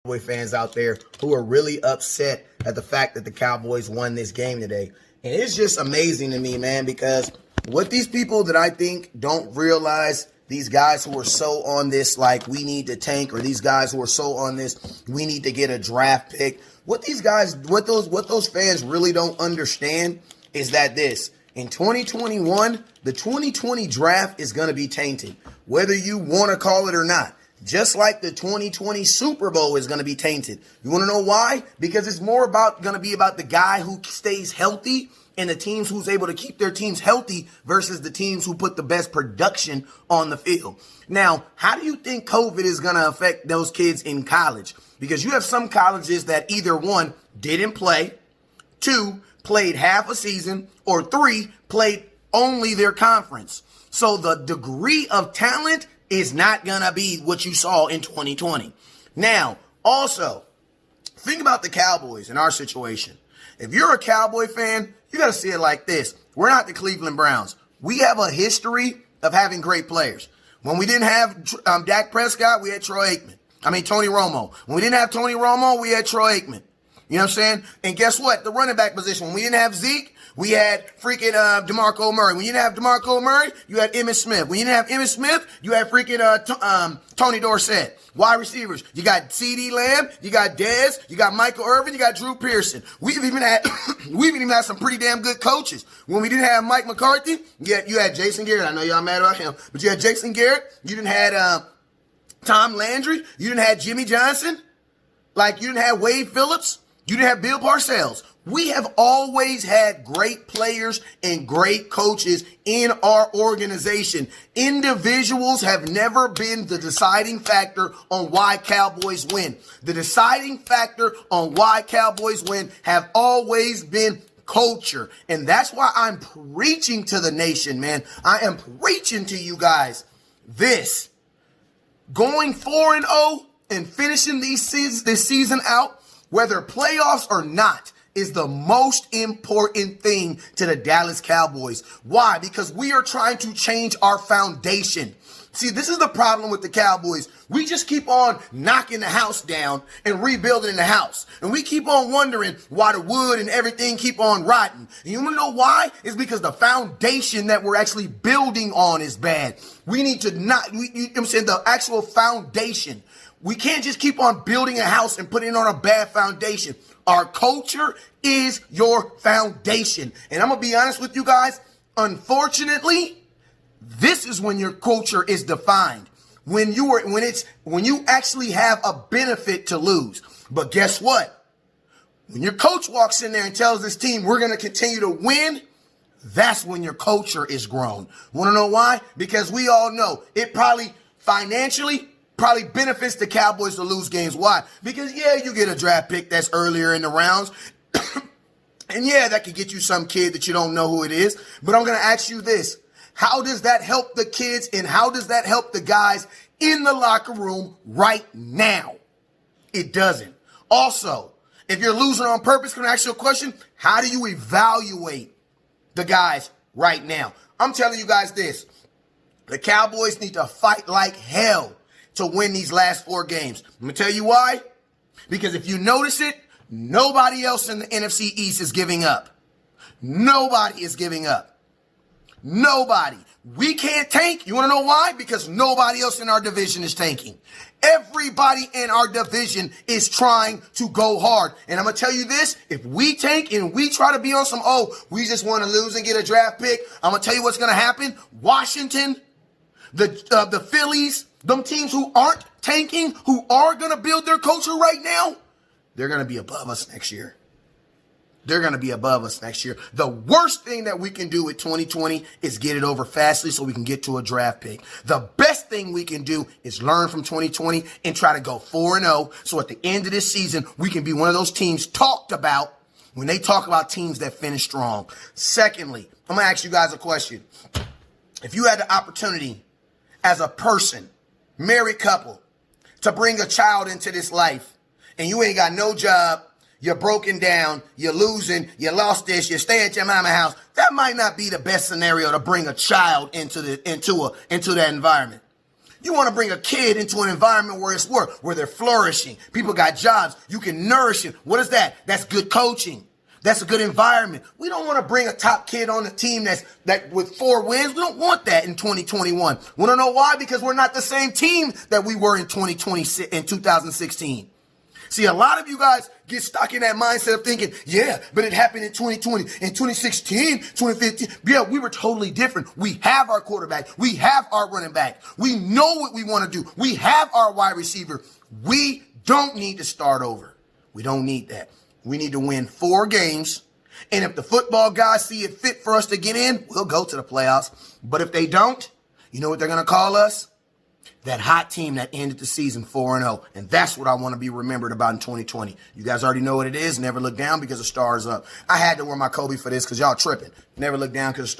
Cowboy fans out there who are really upset at the fact that the Cowboys won this game today. And it's just amazing to me, man, because what these people that I think don't realize, these guys who are so on this, like, we need to tank, or these guys who are so on this, we need to get a draft pick. What those fans really don't understand is that in 2021, the 2020 draft is going to be tainted, whether you want to call it or not. Just like the 2020 Super Bowl is going to be tainted. You want to know why? Because it's more going to be about the guy who stays healthy and the teams who's able to keep their teams healthy versus the teams who put the best production on the field. Now, how do you think COVID is going to affect those kids in college? Because you have some colleges that either one, didn't play, two, played half a season, or three, played only their conference. So the degree of talent is not going to be what you saw in 2020. Now, also, think about the Cowboys in our situation. If you're a Cowboy fan, you got to see it like this. We're not the Cleveland Browns. We have a history of having great players. When we didn't have Dak Prescott, we had Tony Romo. When we didn't have Tony Romo, we had Troy Aikman. You know what I'm saying? And guess what? The running back position, when we didn't have Zeke, we had freaking DeMarco Murray. When you didn't have DeMarco Murray, you had Emmitt Smith. When you didn't have Emmitt Smith, you had freaking Tony Dorsett. Wide receivers, you got CeeDee Lamb, you got Dez, you got Michael Irvin, you got Drew Pearson. We've even had some pretty damn good coaches. When we didn't have Mike McCarthy, you had Jason Garrett. I know y'all mad about him, but you had Jason Garrett. You didn't have Tom Landry. You didn't have Jimmy Johnson. You didn't have Wade Phillips. You didn't have Bill Parcells. We have always had great players and great coaches in our organization. Individuals have never been the deciding factor on why Cowboys win. The deciding factor on why Cowboys win have always been culture. And that's why I'm preaching to the nation, man. I am preaching to you guys this. Going 4-0 and finishing this season out, whether playoffs or not, is the most important thing to the Dallas Cowboys. Why? Because we are trying to change our foundation. See, this is the problem with the Cowboys. We just keep on knocking the house down and rebuilding the house. And we keep on wondering why the wood and everything keep on rotting. And you want to know why? It's because the foundation that we're actually building on is bad. We need to the actual foundation. We can't just keep on building a house and putting it on a bad foundation. Our culture is your foundation. And I'm going to be honest with you guys. Unfortunately, this is when your culture is defined. When you actually have a benefit to lose. But guess what? When your coach walks in there and tells this team, we're going to continue to win, that's when your culture is grown. Want to know why? Because we all know it probably financially benefits the Cowboys to lose games. Why? Because, you get a draft pick that's earlier in the rounds. And, that could get you some kid that you don't know who it is. But I'm going to ask you this. How does that help the kids and how does that help the guys in the locker room right now? It doesn't. Also, if you're losing on purpose, can I ask you a question? How do you evaluate the guys right now? I'm telling you guys this. The Cowboys need to fight like hell to win these last 4 games. I'm going to tell you why. Because if you notice it, nobody else in the NFC East is giving up. Nobody is giving up. Nobody. We can't tank. You want to know why? Because nobody else in our division is tanking. Everybody in our division is trying to go hard. And I'm going to tell you this. If we tank and we try to be on some, we just want to lose and get a draft pick, I'm going to tell you what's going to happen. Washington, the Phillies, them teams who aren't tanking, who are going to build their culture right now, they're going to be above us next year. They're going to be above us next year. The worst thing that we can do with 2020 is get it over fastly so we can get to a draft pick. The best thing we can do is learn from 2020 and try to go 4-0. So at the end of this season, we can be one of those teams talked about when they talk about teams that finish strong. Secondly, I'm going to ask you guys a question. If you had the opportunity as a person, married couple, to bring a child into this life and you ain't got no job, you're broken down, you're losing, you lost this, you stay at your mama's house, that might not be the best scenario to bring a child into that environment. You want to bring a kid into an environment where it's work, where they're flourishing. People got jobs. You can nourish them. What is that? That's good coaching. That's a good environment. We don't want to bring a top kid on the team that with 4 wins. We don't want that in 2021. Want to know why? Because we're not the same team that we were in 2016. See, a lot of you guys get stuck in that mindset of thinking, yeah, but it happened in 2020, in 2016, 2015. Yeah, we were totally different. We have our quarterback. We have our running back. We know what we want to do. We have our wide receiver. We don't need to start over. We don't need that. We need to win 4 games. And if the football guys see it fit for us to get in, we'll go to the playoffs. But if they don't, you know what they're going to call us? That hot team that ended the season 4-0. And that's what I want to be remembered about in 2020. You guys already know what it is. Never look down because the stars up. I had to wear my Kobe for this because y'all tripping. Never look down because the stars